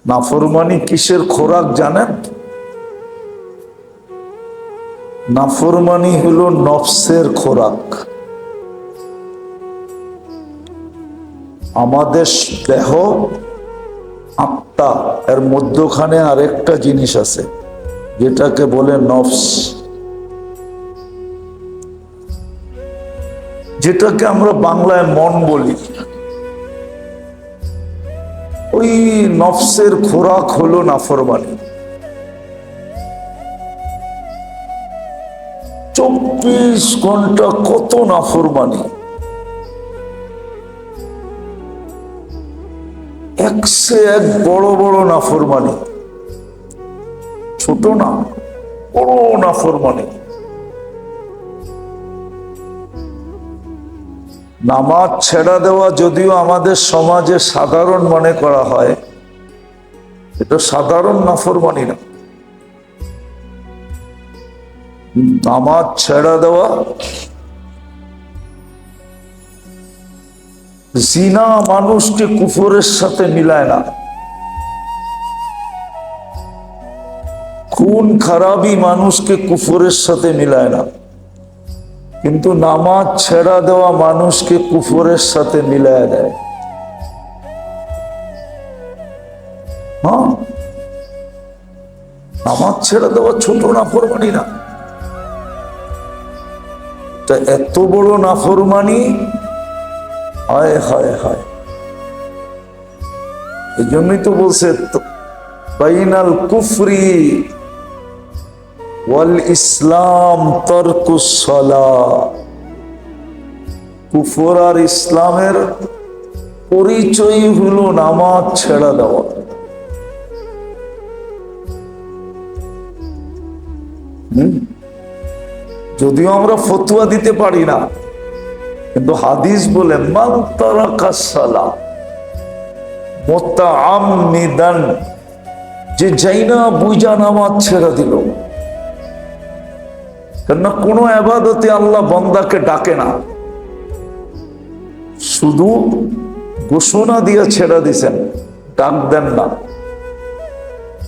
নাফরমানি কিসের খোরাক জানেন? নাফরমানি হলো নফসের খোরাক। আমাদের দেহ আত্মা এর মধ্যখানে আরেকটা জিনিস আছে যেটাকে বলে নফস, যেটাকে আমরা বাংলায় মন বলি। ওই নফসের খোরাক হলো নাফরমানি। 24 ঘন্টা কত নাফরমানি, একসে এক বড় বড় নাফরমানি, ছোট না বড় নাফরমানি। নামাজ ছেড়া দেওয়া যদিও আমাদের সমাজে সাধারণ মনে করা হয়, এটা সাধারণ নাফরমানি না। নামাজ ছেড়া দেওয়া জিনা মানুষকে কুফরের সাথে মিলায় না, খুন খারাপি মানুষকে কুফরের সাথে মিলায় না, কিন্তু নামাজ ছেড়া দেওয়া মানুষকে কুফরের সাথে মিলায় দেয়। হ্যাঁ, নামাজ ছেড়া দেওয়া ছোট নাফরমানি না, তা এত বড় নাফরমানি। হায় হায় হায়, এই জন্যই তো বলছে বাইনাল কুফরি ওয়াল ইসলাম তারকুস সালাহ। কুফর আর ইসলামের পরিচয় হলো নামাজ ছেড়া দেওয়া। যদিও আমরা ফতোয়া দিতে পারি না, কিন্তু হাদিস বলে মান তারাকা সালাহ মুতাআম্মিদান, যে জাইনা বুঝা নামাজ ছেড়ে দিল। কেননা কোন ইবাদতে আল্লাহ বান্দাকে ডাকে না, শুধু ঘোষণা দিয়ে ছেড়ে দিছেন, ডাক দেন না।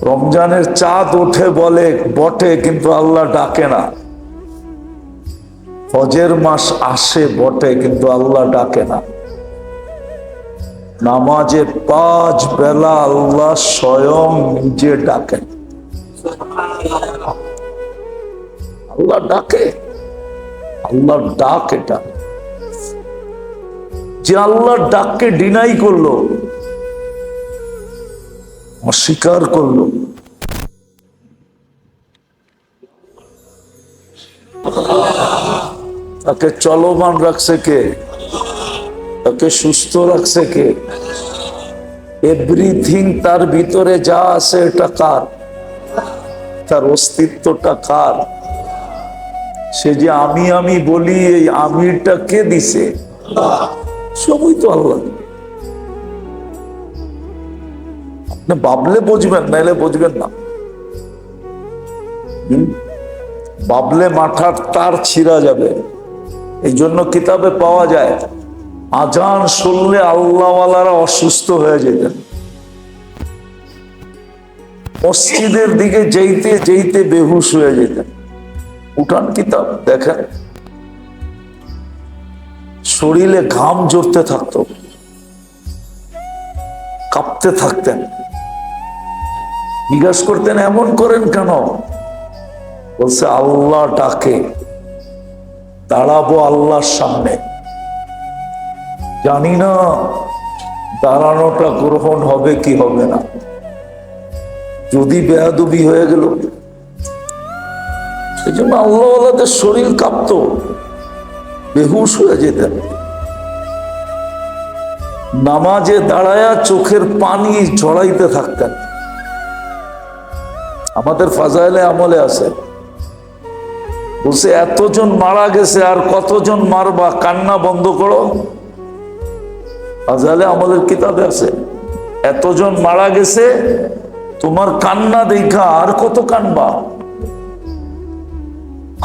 রমজানের চাঁদ ওঠে বলে বটে, কিন্তু আল্লাহ ডাকে না। হজের মাস আসে বটে, কিন্তু আল্লাহ ডাকে না। নামাজে 5 বেলা আল্লাহ স্বয়ং নিজে ডাকেন। আল্লাহ ডাকে, আল্লাহ ডাক। এটা যে আল্লাহ ডাককে ডিনাই করলো, অস্বীকার করলো, তাকে চলমান রাখছে কে? তাকে সুস্থ রাখছে কে? এভরিথিং তার ভিতরে যা আছে এটা কার? তার অস্তিত্বটা কার? সে যে আমি আমি বলি, এই আমিরটা কে দিছে? সবই তো আল্লাহ। আপনি ভাবলে বুঝবেন, নাইলে বুঝবেন না। ভাবলে মাথার তার ছিঁড়া যাবে। এই জন্য কিতাবে পাওয়া যায়, আজান শুনলে আল্লাহওয়ালারা অসুস্থ হয়ে যেতেন। মসজিদের দিকে যেতে যেতে বেহুশ হয়ে যেতেন। উঠান কিতাব দেখেন, শরীরে ঘাম জড়তে থাকতো, কাঁপতে থাকতেন। জিজ্ঞাসা করতেন এমন করেন কেন? বলছে আল্লাহ ডাকে, দাঁড়াবো আল্লাহর সামনে, জানি না দাঁড়ানোটা গ্রহণ হবে কি হবে না। যদি বেয়াদবি হয়ে গেল, সেই জন্য আল্লাহওয়ালাদের শরীর কাঁপতো, বেহুশ হয়ে যেতেন। নামাজে দাঁড়ায়া চোখের পানি ঝরাইতে থাকতেন। আমাদের ফাজাইলে আমলে আছে, বলছে এতজন মারা গেছে, আর কতজন মারবা, কান্না বন্ধ করো। ফাজাইলে আমলের কিতাবে আছে, এতজন মারা গেছে, তোমার কান্না দেখা আর কত কানবা।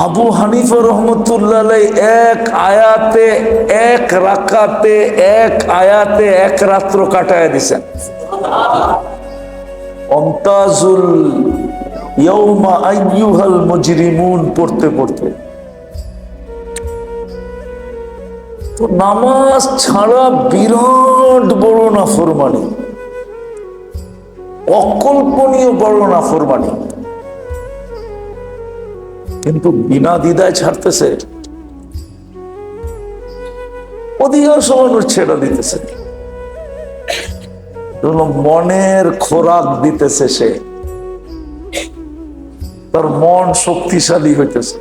আবু হানিফা রহমতুল্লাহ এক আয়াতে, এক রাকাতে, এক আয়াতে এক রাত্র কাটায় দিছেন। অমতাজুল ইয়াউমা আইয়ুহাল মুজরিমুন পড়তে পড়তে তো নামাজ ছাড়া বিরাট বড় নাফরমানি, অকল্পনীয় বড় নাফরমানি, কিন্তু বিনা দ্বিধায় ছাড়তেছে, অধিকাংশ মানুষ ছেড়ে দিতেছে। মনের খোরাক দিতেছে, সে তার মন শক্তিশালী হইতেছে।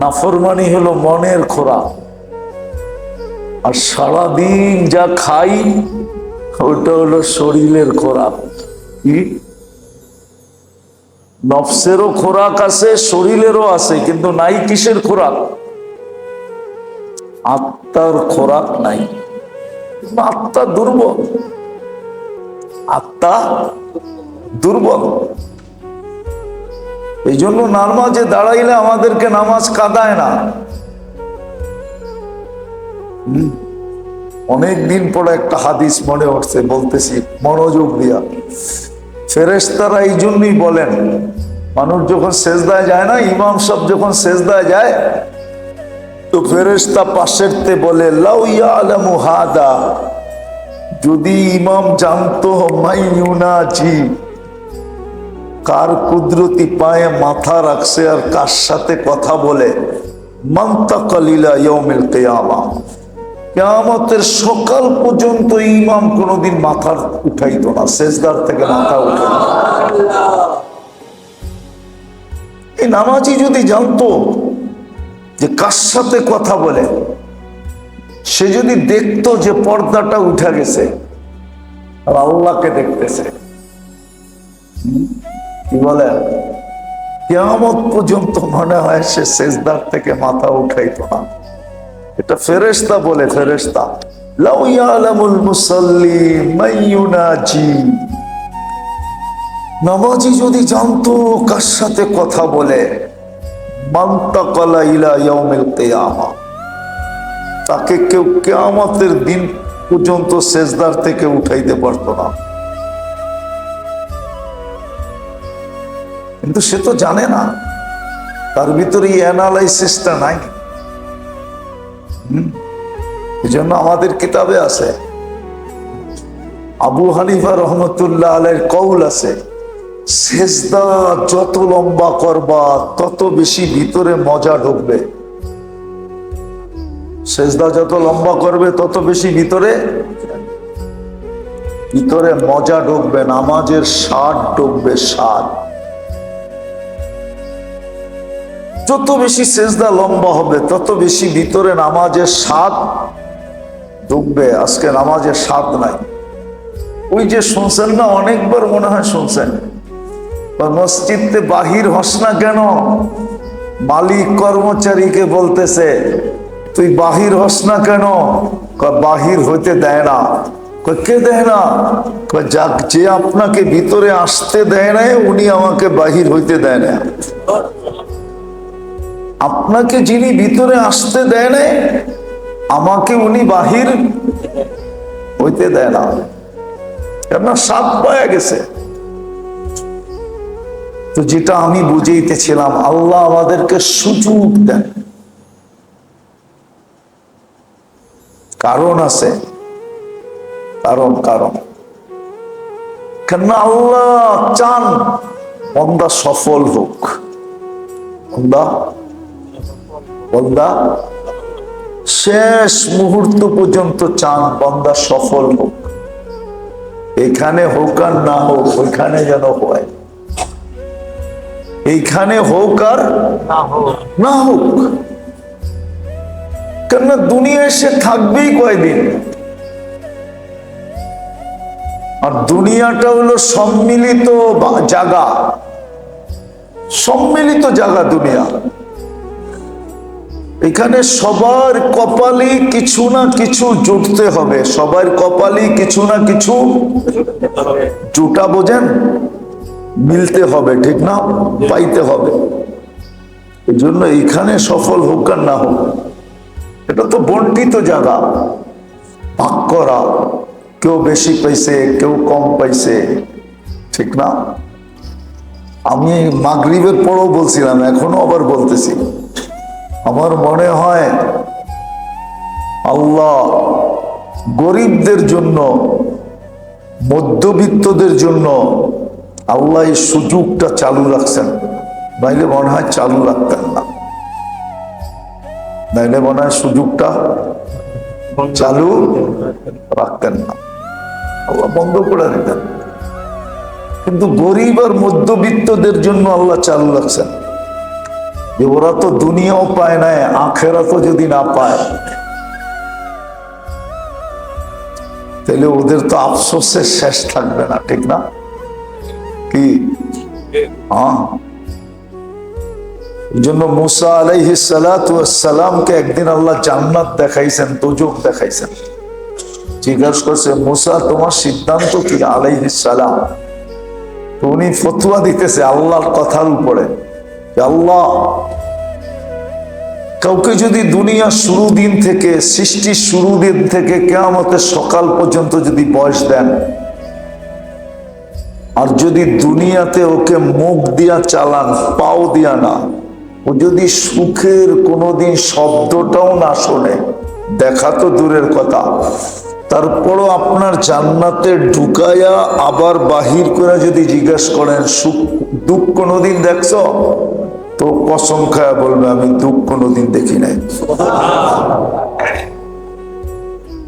নাফরমানি হলো মনের খোরাক, আর সারাদিন যা খাই ওটা হলো শরীরের খোরাক। কি নফসেরও খোরাক আছে, শরীরেরও আছে, কিন্তু নাই কিসের খোরাক? আত্মার খোরাক নাই। আত্মা দুর্বল, আত্মা দুর্বল। এই জন্য নামাজে দাঁড়াইলে আমাদেরকে নামাজ কাঁদায় না। অনেকদিন পরে একটা হাদিস মনে উঠছে, বলতেছি মনোযোগ দিয়া। ফেরেশতারা এই জন্যই বলেন, মানুষ যখন সেজদায় যায় না, ইমাম সাহেব যখন সেজদায় যায়, তো ফেরেশতা পাশেরতে বলে লাউ ইয়ালামু হাদা, যদি ইমাম জানতো মাইয়ুনাজি, কার কুদরতি পায়ে মাথা রাখছে আর কার সাথে কথা বলে, মান্তাকালিলা ইয়াউমিল কিয়ামা, কিয়ামতের সকাল পর্যন্ত ইমাম কোনোদিন মাথা উঠাইতো না, সেজদার থেকে মাথা উঠাইতো না। এই নামাজি যদি জানতো যে কার সাথে কথা বলে, সে যদি দেখতো যে পর্দাটা উঠে গেছে আর আল্লাহকে দেখতেছে, কি বলে, কিয়ামত পর্যন্ত মনে হয় সে সেজদার থেকে মাথা উঠাইতো না। এটা ফেরেশতা বলে, ফেরেশতা লাউ ইয়ালামুল মুসাল্লি মাইয়ুনাজি, নামাজি যদি জানতো কার সাথে কথা বলে, মান্তাকালা ইলা ইয়াউমিল কিয়ামা, তাকে কেউ কিয়ামতের দিন পর্যন্ত সেজদার থেকে উঠাইতে পারতো না। কিন্তু সে তো জানে না, তার ভিতরে এই অ্যানালাইসিসটা নাই। এই জন্য আমাদের কিতাবে আছে, আবু হানিফা রহমতুল্লাহ আলাইহির কওল আছে, সেজদা যত লম্বা করবা তত বেশি ভিতরে মজা ঢুকবে। সেজদা যত লম্বা করবে তত বেশি ভিতরে মজা ঢুকবে, নামাজের স্বাদ ঢুকবে, স্বাদ। যত বেশি সেজদা লম্বা হবে তত বেশি ভিতরে নামাজের স্বাদ ঢুকবে। আজকে নামাজের স্বাদ নাই। ওই যে শুনছেন না, অনেকবার মনে হয় শুনছেন, মসজিদে বাহির হস না কেন, মালিক কর্মচারীকে বলতেছে তুই বাহির হস না কেন, বাহির হইতে দেয় না। কে দেয় না? যাক, যে আপনাকে ভিতরে আসতে দেয় না উনি আমাকে বাহির হইতে দেয় না। আপনাকে যিনি ভিতরে আসতে দেয় না আমাকে উনি বাহির হইতে দেয় না। আপনার সাপ পাওয়া গেছে। তো যেটা আমি বুঝাইতেছিলাম, আল্লাহ আমাদেরকে সুযোগ দেন, কারণ আছে, কারণ কেন আল্লাহ চান বান্দা সফল হোক, বান্দা শেষ মুহূর্ত পর্যন্ত চান বান্দা সফল হোক। এখানে হোক আর না হোক, ওইখানে যেন হয়। এইখানে হোক আর না হোক, কেননা দুনিয়ায় সে থাকবেই কয়দিন, আর দুনিয়াটা হলো সম্মিলিত জায়গা, সম্মিলিত জায়গা দুনিয়া। এখানে সবার কপালে কিছু না কিছু জুটতে হবে, সবার কপালে কিছু না কিছু জুটা, বোঝেন, মিলতে হবে, ঠিক না, পাইতে হবে। এই জন্য এইখানে সফল হোক আর না হোক, এটা তো বন্টিত জায়গা, ভাগ করা, কেউ বেশি পাইছে কেউ কম পাইছে, ঠিক ঠিক না? আমি মাগরিবের পরও বলছিলাম, এখনো আবার বলতেছি, আমার মনে হয় আল্লাহ গরিবদের জন্য, মধ্যবিত্তদের জন্য আল্লাহ এই সুযোগটা চালু রাখছেন, নাইলে মনে হয় চালু রাখতেন না, নাইলে মনে হয় সুযোগটা চালু রাখতেন না, আল্লাহ বন্ধ করে দিতেন। কিন্তু গরিব আর মধ্যবিত্তদের জন্য আল্লাহ চালু রাখছেন, যে ওরা তো দুনিয়াও পায় না, আখেরাতও যদি না পায় তাহলে ওদের তো আফসোসের শেষ থাকবে না, ঠিক না? কি হ্যাঁ, এই জন্য মুসা আলাইহিস সালাতু ওয়াস সালামকে একদিন আল্লাহ জান্নাত দেখাইছেন, দোজখ দেখাইছেন। জিজ্ঞাসা করছে, মুসা তোমার সিদ্ধান্ত কি? আলাইহিস সালাম তো উনি ফতোয়া দিতেছে আল্লাহর কথার উপরে, আল্লাহ কাউকে যদি দুনিয়া শুরু দিন থেকে, সৃষ্টির শুরু দিন থেকে কিয়ামতের সকাল পর্যন্ত যদি বয়স দেন, আর যদি দুনিয়াতে ওকে মুখ দিয়া চালান, পাও দিয়া না, ও যদি সুখের কোনোদিন শব্দটাও না শোনে, দেখা তো দূরের কথা, তারপরও আপনার জান্নাতে ঢুকায়া আবার বাহির করে যদি জিজ্ঞাসা করেন সুখ দুঃখ কোনোদিন দেখছো, তো কসম খায়া বলবে আমি দুঃখ কোনোদিন দেখি নাই।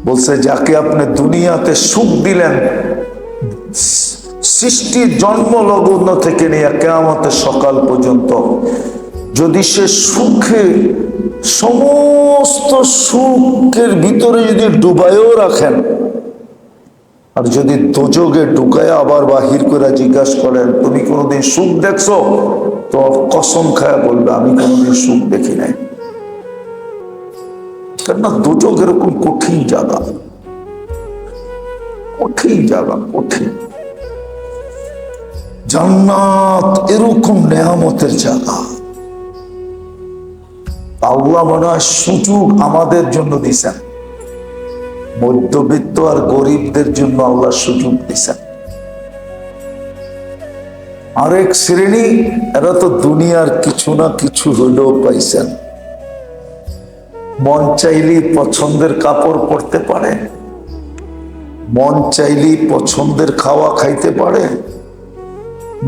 বলছে যাকে আপনি দুনিয়াতে সুখ দিলেন, সৃষ্টির জন্ম লগ্ন থেকে নিয়ে কিয়ামতের সকাল পর্যন্ত, যদি সে সুখে, সমস্ত সুখের ভিতরে যদি ডুবাইও রাখেন, আর যদি দোজখে ঢুকায় আবার বাহির করে জিজ্ঞাসা করেন তুমি কোনোদিন সুখ দেখছো, তো কসম খায়া বলবে আমি কোনোদিন সুখ দেখি নাই। কেননা দোজখ এরকম কঠিন জায়গা, কঠিন জায়গা, কঠিন। জান্নাত এরকম নেয়ামতের জায়গা, আল্লাহ মনে হয় সুযোগ আমাদের জন্য দিছেন, মধ্যবিত্ত আর গরিবদের জন্য আল্লাহ সুযোগ দিছেন। আরেক শ্রেণী, এরা তো দুনিয়ার কিছু না কিছু হইলেও পাইছেন, মন চাইলেই পছন্দের কাপড় পরতে পারে, মন চাইলেই পছন্দের খাওয়া খাইতে পারে,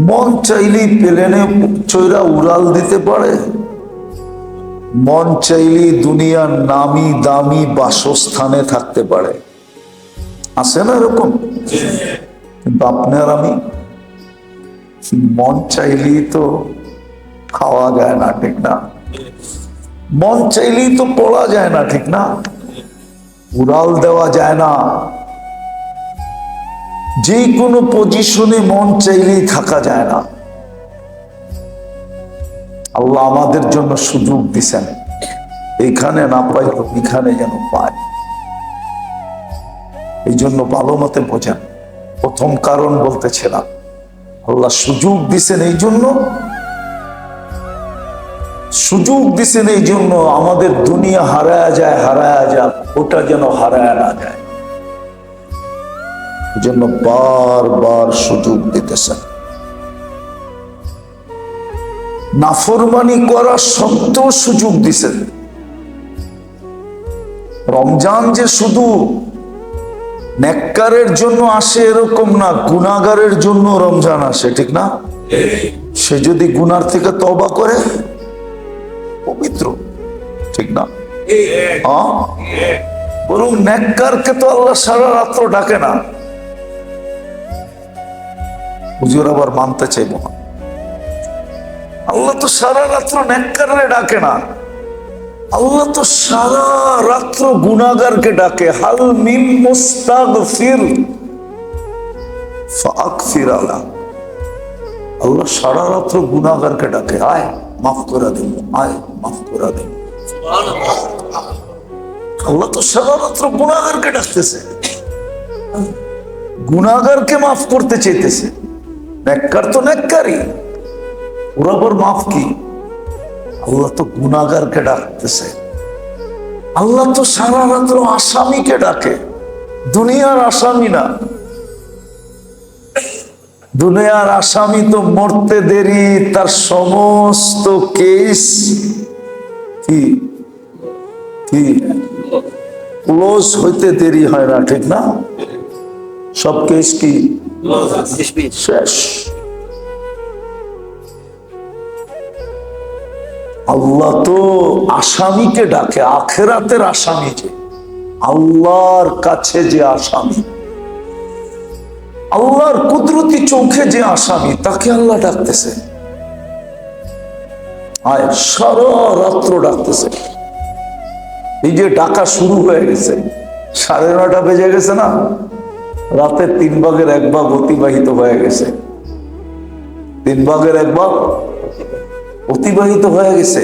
মন চাইলেই প্লেনে চৈরা উড়াল দিতে পারে, মন চাইলেই দুনিয়ার নামি দামি বাসস্থানে থাকতে পারে। আছে না এরকম? কিন্তু আপনার আমি মন চাইলেই তো খাওয়া যায় না, ঠিক না? মন চাইলেই তো পড়া যায় না, ঠিক না? উড়াল দেওয়া যায় না, যে কোনো পজিশনে মন চাইলেই থাকা যায় না। আল্লাহ আমাদের জন্য সুযোগ দিছেন, এইখানে না পাই তো এখানে যেন পায়। এই জন্য ভালো মতে বোঝেন, প্রথম কারণ বলতেছিলাম, আল্লাহ সুযোগ দিছেন এই জন্য, সুযোগ দিছেন এই জন্য আমাদের দুনিয়া হারায়া যায়, হারায়া যাক, ওটা যেন হারায়া না যায়, এই জন্য বারবার সুযোগ দিতেছেন। নাফরমানি করার সত্ত্বেও সুযোগ দিছেন। রমজান যে শুধু নেককারের জন্য আসে এরকম না, গুনাহগারের জন্য রমজান আসে, ঠিক না? সে যদি গুনার থেকে তওবা করে পবিত্র, ঠিক না? বরং নেককারকে তো আল্লাহ সারা রাত্র ডাকে না। হুজুর আবার মানতে চাইব না, আল্লাহ তো সারা রাত্র নেককাররে ডাকে না, আল্লাহ তো সারা রাত্র গুনাহগারকে ডাকে। হাল মিন মুস্তাগফির ফাগফির আলা, আল্লাহ সারা রাত্র গুনাহগারকে ডাকে, আয় মাফ করে দেব, আয় মাফ করে দেব। আল্লাহ তো সারা রাত্র গুনাহগারকে ডাকতেছে, গুনাহগারকে মাফ করতে চাইতেছে। নেককার তো নেককারই, ওরা আবার মাফ কি? আল্লাহ তো গুনাহগারকে ডাকতেছে। আল্লাহ তো সারা রাত্র আসামিকে ডাকে, দুনিয়ার আসামি না। দুনিয়ার আসামি তো মরতে দেরি, তার সমস্ত কেস কি কি ক্লোজ হইতে দেরি হয় না, ঠিক না? সব কেস কি শেষ। আল্লাহ তো আসামিকে ডাকে, আখেরাতের আসামি যে, আল্লাহর কাছে যে আসামি, আল্লাহর কুদরতি চোখে যে আসামি, তাকে আল্লাহ ডাকতেছে। আয় সারা রাত্র ডাকতেছে। এই যে ডাকা শুরু হয়ে গেছে, 9:30 বেজে গেছে না, রাতের 1/3 অতিবাহিত হয়ে গেছে। 1/3 অতিবাহিত হয়ে গেছে।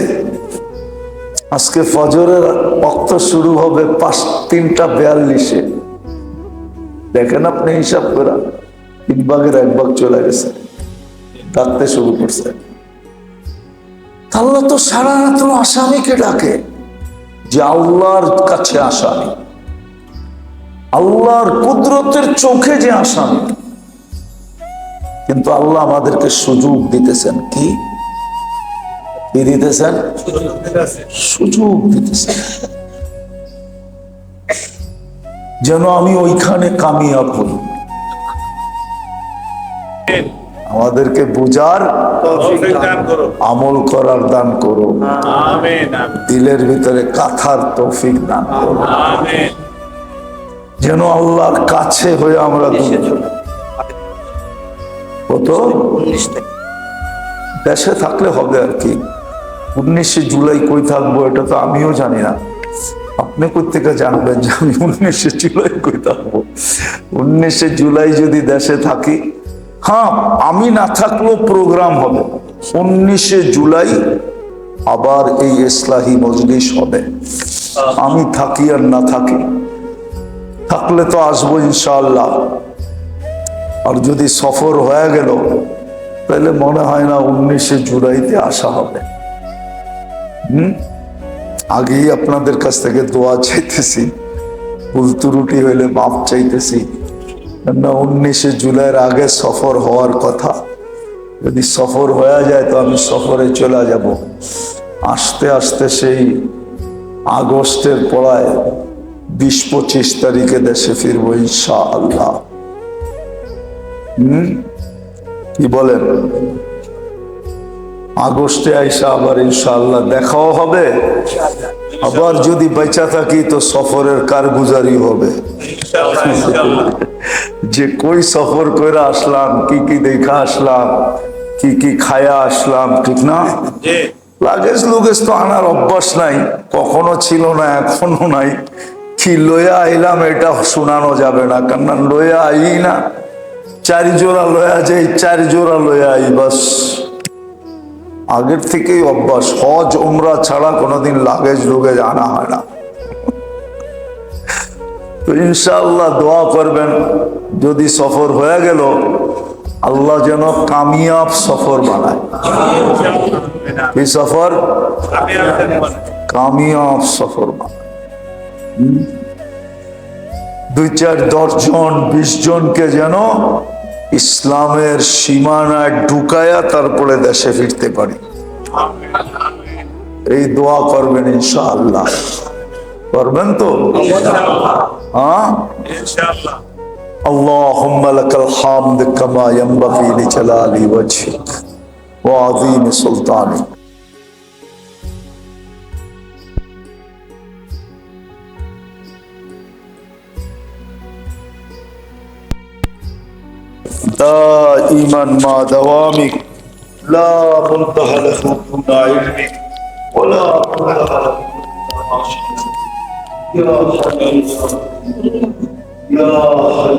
আজকে ফজরের ওয়াক্ত শুরু হবে 3:42-এ। দেখেন আপনি হিসাব করে, 1/3 চলে গেছে, ডাকতে শুরু করছে। আল্লাহ তো সারা রাত্র আসামিকে ডাকে, যে আল্লাহর কাছে আসামি, আল্লাহর কুদরতের চোখে যে আসামি। কিন্তু আল্লাহ আমাদেরকে সুযোগ দিতেছেন, কি দিতেছেন? সুযোগ দিতেছেন যেন আমি ওইখানে কামিয়াব হই। আমাদেরকে বুঝার, আমল করার দান করো, দিলের ভিতরে কাথার তৌফিক দান করো, যেন আল্লাহর কাছে হয়ে আমরা কত দেশে থাকলে হবে আর কি। 19শে জুলাই কই থাকবো এটা তো আমিও জানি না, আপনি কোথেকে জানবেন যে আমি 19শে জুলাই কই থাকবো? 19শে জুলাই যদি দেশে থাকি, হ্যাঁ আমি না থাকলেও প্রোগ্রাম হবে। 19শে জুলাই আবার এই ইসলাহি মজলিস হবে, আমি থাকি আর না থাকি। থাকলে তো আসবো ইনশাআল্লাহ। আর যদি সফর হয়ে গেল, তাহলে মনে হয় না 19শে জুলাইতে আসা হবে। আগেই আপনাদের কাছ থেকে দোয়া চাইতেছি, ভুল ত্রুটি হইলে মাপ চাইতেছি। না 19শে জুলাইয়ের আগে সফর হওয়ার কথা। যদি সফর হয়ে যায় তো আমি সফরে চলে যাব। আস্তে আস্তে সেই আগস্টের পড়ায় 20-25 তারিখে দেশে ফিরবো ইনশাআল্লাহ। কি বলেন? আগস্টে আইসা আবার ইনশাআল্লাহ দেখাও হবে। আবার যদি বেঁচে থাকি তো সফরের কারগুজারি হবে, যে কই সফর করে আসলাম, কি কি দেখা আসলাম, কি কি খায়া আসলাম, ঠিক না? লাগেজ লুগেজ তো আনার অভ্যাস নাই, কখনো ছিল না, এখনো নাই। কি লইয়া আইলাম এটা শোনানো যাবে না, কেননা লইয়া আই না, 4 জোড়া লয়া যাই, 4 জোড়া লয়া আই, বাস। আগের থেকেই অভ্যাস, হজ উমরা ছাড়া কোনোদিন লাগেজ লুগেজ আনা হয় না। তো ইনশাআল্লাহ দোয়া করবেন, যদি সফর হয়ে গেল আল্লাহ যেন কামিয়াব সফর বানায়। কি সফর? কামিয়াব সফর বানায়। 2-4 10 জন 20 জনকে যেন ইসলামের সীমানায় ঢুকায়া তারপরে দেশে ফিরতে পারি, এই দোয়া করবেন ইনশাআল্লাহ। করবেন তো? হ্যাঁ ইনশাআল্লাহ। اللهم لك الحمد كما ينبغي لجلال وجهك وعظيم سلطانك. دائما مع دوامك لا منتهى له دون علمك ولا منتهى له دون معصيتك يا حي يا حي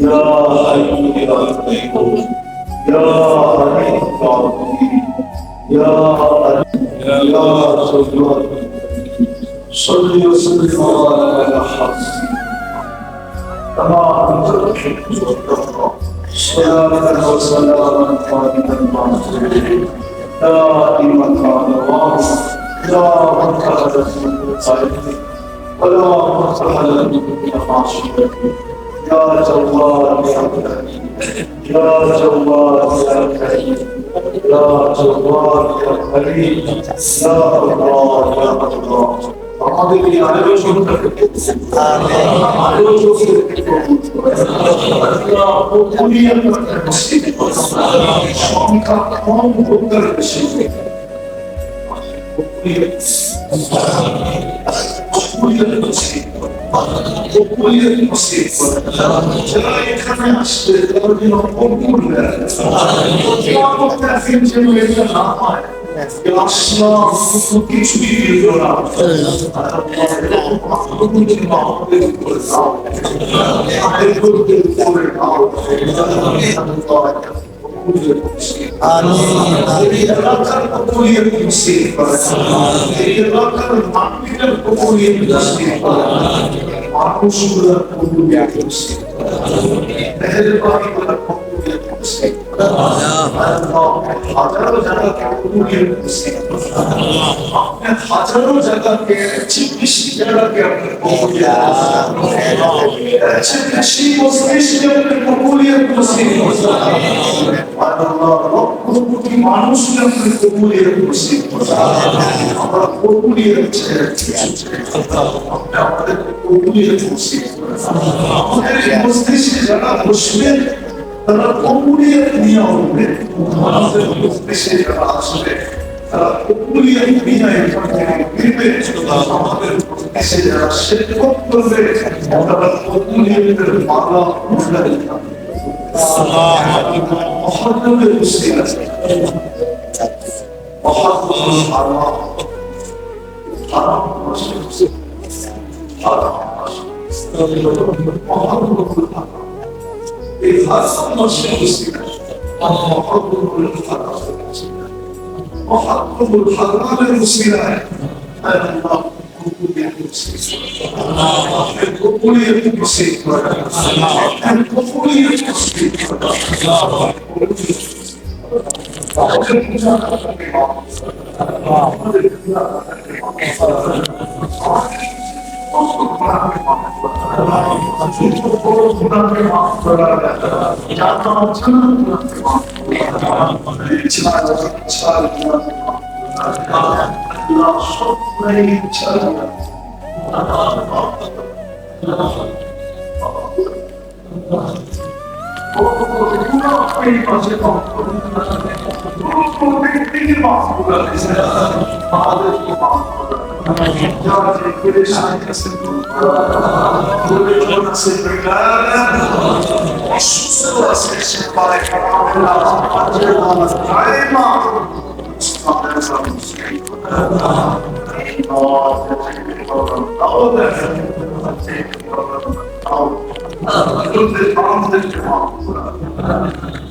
يا حي يا قيوم يا حي يا يا سلطان صل وسلم على حسن كما أنزلت صلاة وسلاما قائما معصوما دائما على لا منتهى له ولا مرتحل من معصيتك يا جواد يا كريم يا جواد يا كريم يا جواد يا كريم يا الله يا الله আমাদেরকে আরো সুন্দর করতে আমিন আরো সুন্দর করতে আল্লাহ পুরিয়া করতে সংখ্যা কম করতে বেশি হাজারো জায়গাকে বেশি জায়গাকে বেশি মস্তিষ্কে কবুলিয়ত নসিব কোটি মানুষকে কবুলিয়ত নসিব আমরা কবুলিয়ত আমাদের কবুলিয়ত নসিব আমাদের মস্তিষ্কে যারা বসবে তারা কবুলিয়ত নিয়ে উঠবে আমাদের মস্তিষ্কে যারা আসবে তারা কবুলিয়ত নিয়ে ফিরবে আমাদের মস্তিষ্কে যারা শিরক করবে তারা কবুলিয়তের মালা মুড়াবে মহব্বতের উসিলা মহব্বত আল্লাহ হারাম মহব্বত এই হাসান নশে উসিলা محقق الحرام المسيرة الله القبولية المسيرة القبولية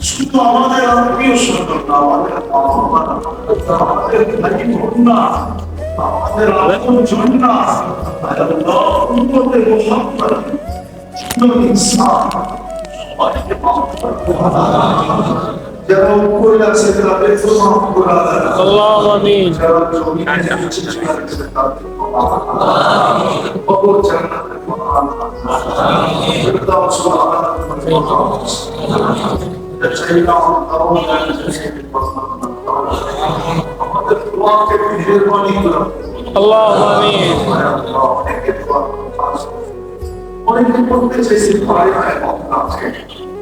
শুধু আমাদের আত্মীয় স্বজন না আমাদের আমাদের আপনজন না উম্মতের মুহাম্মদ ইনসান সবাইকে মাফ করুন যারা উপরে আছে তারা বেতন মাফ করে আল্লাহু আমিন যারা জমিনে আছে তাদের কবর জান্নাতের ফিরদাউস আমাদের দোয়াকে মেহেরবানি করুন আল্লাহু আমিন অনেকে বলতে চাইছে ভাই ভাই আপনাকে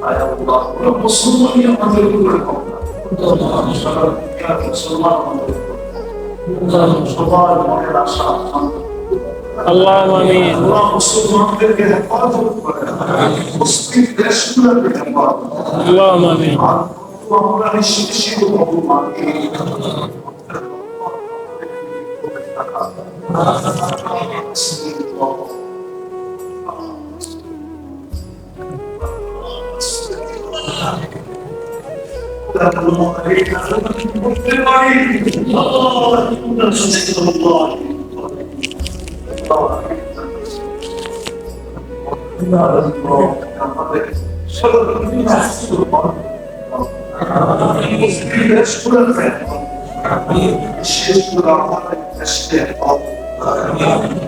আয় আল্লাহ পুরো মুসলমানই আমাদের উপরে সারা দুনিয়ার মুসলমান আমাদের সবার মনের আশা আল্লাহু আমিন আল্লাহ মুসলমানদেরকে হেফাজত করেন মুসলিম দেশগুলোকে হেফাজত আল্লাহু আমিন আমরা নিশ্চিত হব মাকে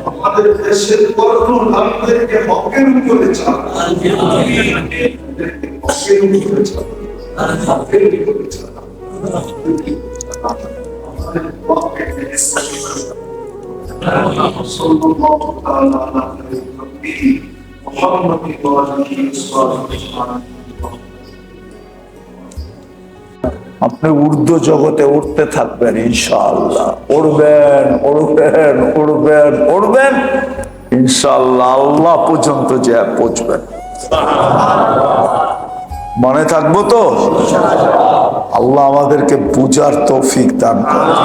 আমাদের দেশের কর্ম নারীদেরকে হকের উপরে চান, হকের উপরে চান, হকের উপরে চান। সাল্লাল্লাহু তাআলা আলাইহি মুহাম্মাদি ওয়া আলিহি ওয়াসাল্লাম। আপনি উর্দু জগতে উঠতে থাকবেন ইনশাআল্লাহ, উড়বেন উড়বেন উড়বেন উড়বেন ইনশাআল্লাহ, আল্লাহ পর্যন্ত যে পৌঁছবেন। মনে থাকবো তো? আল্লাহ আমাদেরকে বুঝার তৌফিক দান করেন।